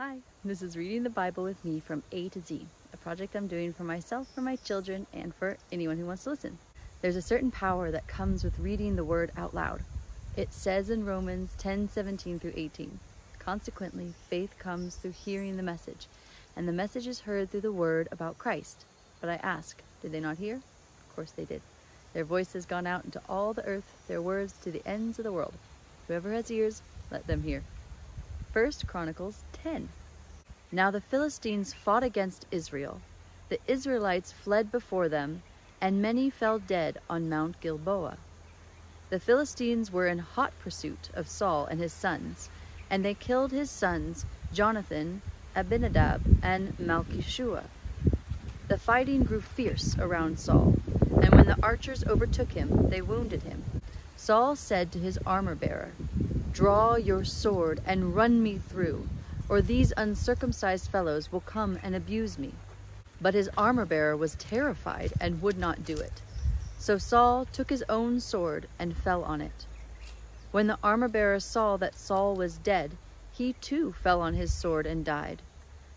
Hi, this is Reading the Bible with me from A to Z, a project I'm doing for myself, for my children, and for anyone who wants to listen. There's a certain power that comes with reading the word out loud. It says in Romans 10:17 through 18, "Consequently, faith comes through hearing the message, and the message is heard through the word about Christ. But I ask, did they not hear? Of course they did. Their voice has gone out into all the earth, their words to the ends of the world. Whoever has ears, let them hear." 1 Chronicles 10. Now the Philistines fought against Israel. The Israelites fled before them, and many fell dead on Mount Gilboa. The Philistines were in hot pursuit of Saul and his sons, and they killed his sons Jonathan, Abinadab, and Malchishua. The fighting grew fierce around Saul, and when the archers overtook him, they wounded him. Saul said to his armor-bearer, "Draw your sword and run me through, or these uncircumcised fellows will come and abuse me." But his armor-bearer was terrified and would not do it. So Saul took his own sword and fell on it. When the armor-bearer saw that Saul was dead, he too fell on his sword and died.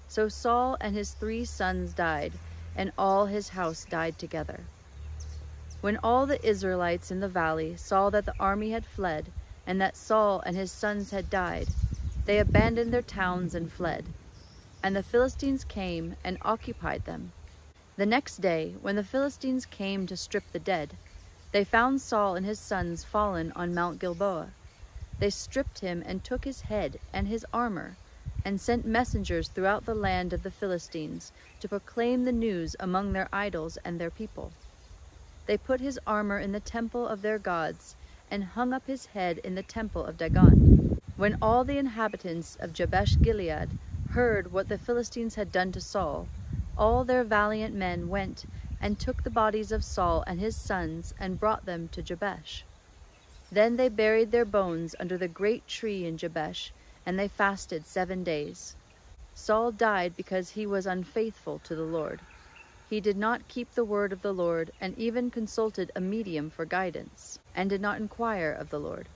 So Saul and his 3 sons died, and all his house died together. When all the Israelites in the valley saw that the army had fled, and that Saul and his sons had died, they abandoned their towns and fled. And the Philistines came and occupied them. The next day, when the Philistines came to strip the dead, they found Saul and his sons fallen on Mount Gilboa. They stripped him and took his head and his armor, and sent messengers throughout the land of the Philistines to proclaim the news among their idols and their people. They put his armor in the temple of their gods, and hung up his head in the temple of Dagon. When all the inhabitants of Jabesh-Gilead heard what the Philistines had done to Saul, all their valiant men went and took the bodies of Saul and his sons and brought them to Jabesh. Then they buried their bones under the great tree in Jabesh, and they fasted 7 days. Saul died because he was unfaithful to the Lord. He did not keep the word of the Lord, and even consulted a medium for guidance, and did not inquire of the Lord.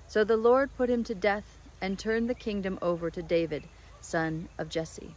So the Lord put him to death and turned the kingdom over to David, son of Jesse.